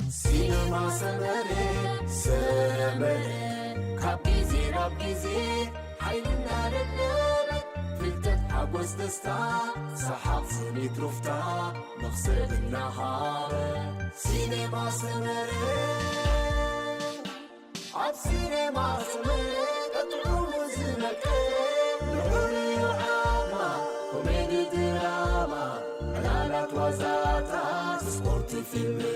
cinemaSemere Semere kabizi rabizi haylna lelebe filtet habos desta sahab zuni trufta nafsed النهار cinemaSemere ab cinemaSemere تطلب زنك نوري عما كوميدي دراما حلالات وزاتات سبورت فيلم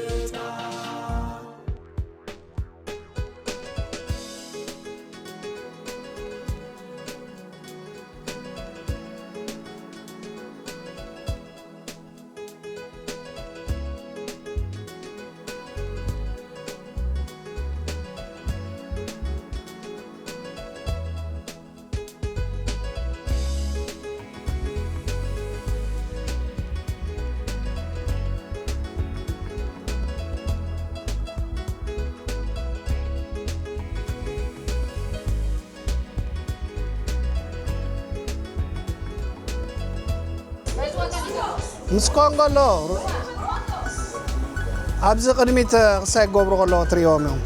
ምስ ኮንጎ ኣሎ ኣብዚ ቅድሚት ክሳይ ገብሩ ከለዎ ትሪኦም እዮም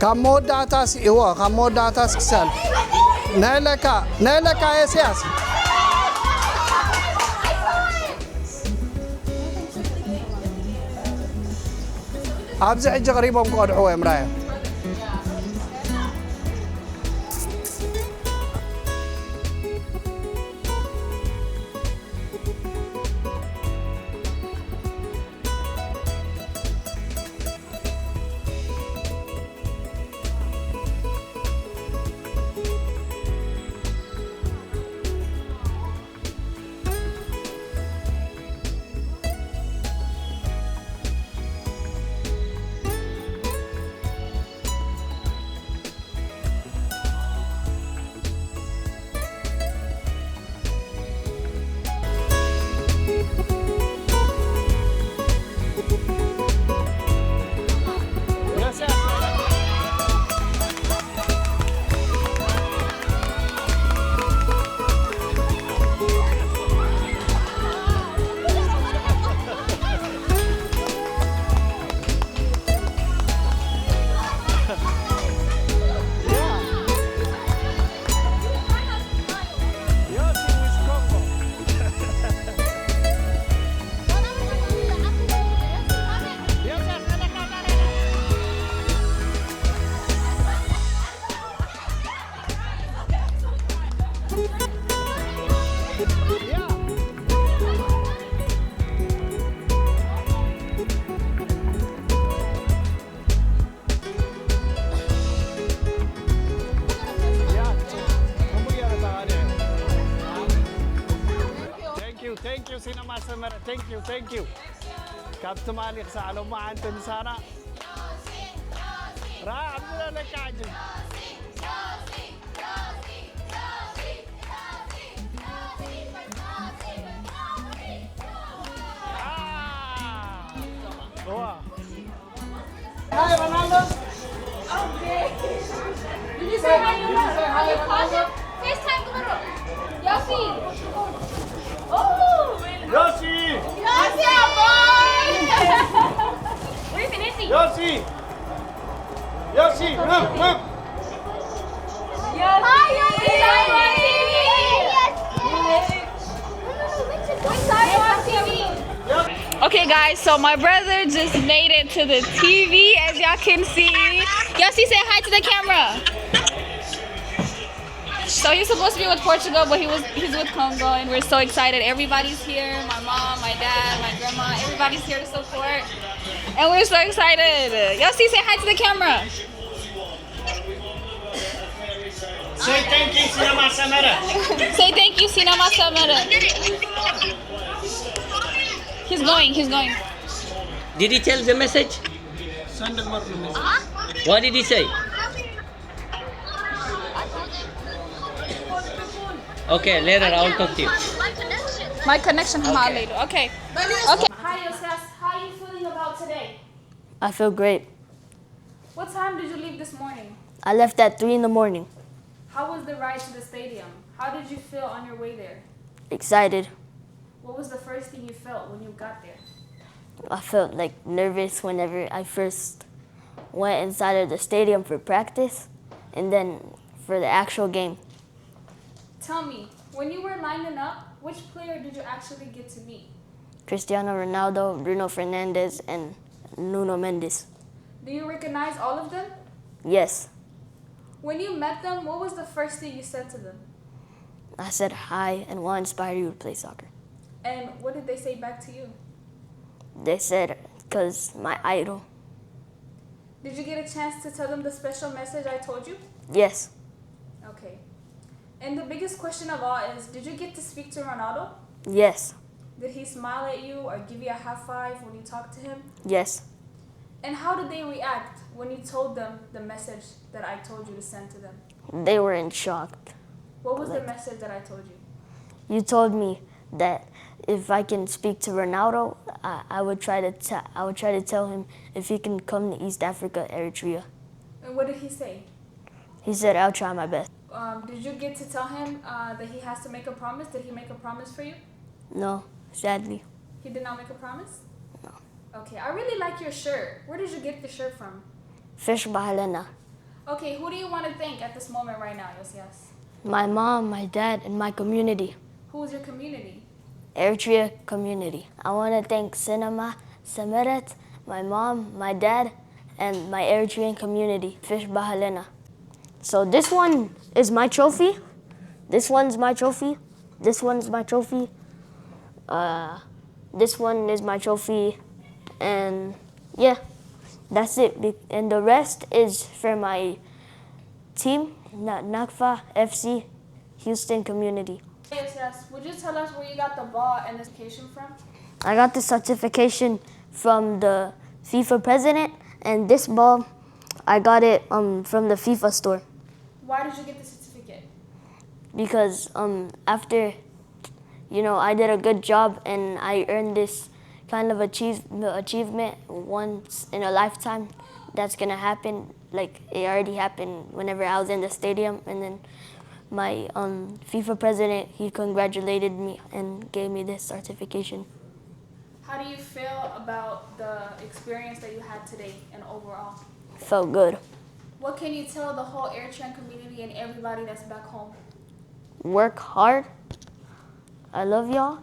ካብ መወዳእታስ እዎ ካብ መወዳእታስ ክሳል ናይለካ ዮስያስ ኣብዚ ሕጂ ቀሪቦም ክቀድሕዎ እዮም ራእየ Thank you cinemaSemere. Thank you. كابتن مالك سألوا ما أنت مسانا. راح عبدنا لك عجل. Hi Ronaldo. Okay. Did you say hi, Yonas? Are you cautious? FaceTime tomorrow. Yossi. Oh, Yossi! Yossi, boy! Where's Nancy? Yossi! Look! Hi, Yossi! Okay, guys, so my brother just made it to the TV, as y'all can see. Yossi, say hi to the camera. So he's supposed to be with Portugal, but he's with Congo, and we're so excited. Everybody's here. My mom, my dad, my grandma, everybody's here to support. And we're so excited. Yossi, say hi to the camera. Say thank you, cinemaSemere. Say thank you, cinemaSemere. He's going. Did he tell the message? What did he say? Okay, later I will talk to you. My connection later. Okay. Okay. Hi, Yoseyas. How are you feeling about today? I feel great. What time did you leave this morning? I left at 3 in the morning. How was the ride to the stadium? How did you feel on your way there? Excited. What was the first thing you felt when you got there? I felt like nervous whenever I first went inside of the stadium for practice and then for the actual game. Tell me, when you were lining up, which player did you actually get to meet? Cristiano Ronaldo, Bruno Fernandes, and Nuno Mendes. Do you recognize all of them? Yes. When you met them, what was the first thing you said to them? I said hi and what inspired you to play soccer. And what did they say back to you? They said, because my idol. Did you get a chance to tell them the special message I told you? Yes. Okay. And the biggest question of all is, did you get to speak to Ronaldo? Yes. Did he smile at you or give you a high five when you talked to him? Yes. And how did they react when you told them the message that I told you to send to them? They were in shock. What was the message that I told you? You told me that if I can speak to Ronaldo, I would try to tell him if he can come to East Africa, Eritrea. And what did he say? He said, I'll try my best. Did you get to tell him that he has to make a promise? Did he make a promise for you? No, sadly. He did not make a promise? No. Okay, I really like your shirt. Where did you get the shirt from? Fish Bahalena. Okay, who do you want to thank at this moment right now, Yoseyas? My mom, my dad, and my community. Who is your community? Eritrea community. I want to thank cinemaSemere, my mom, my dad, and my Eritrean community, Fish Bahalena. So this one is my trophy. This one's my trophy. This one's my trophy. This one is my trophy. And yeah, that's it. And the rest is for my team, Nakfa FC, Houston community. Yes, would you tell us where you got the ball and the certification from? I got the certification from the FIFA president, and this ball, I got it from the FIFA store. Why did you get the certificate? Because after, I did a good job and I earned this kind of achievement once in a lifetime. That's gonna happen. Like it already happened whenever I was in the stadium, and then my FIFA president, he congratulated me and gave me this certification. How do you feel about the experience that you had today and overall? Felt good. What can you tell the whole Eritrean community and everybody that's back home? Work hard. I love y'all,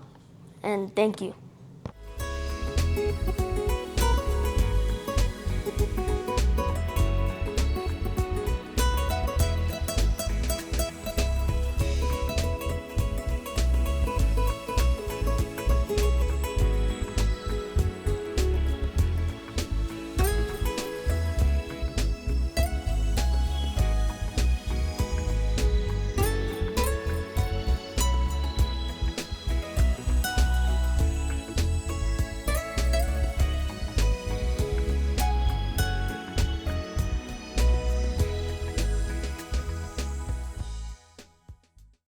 and thank you.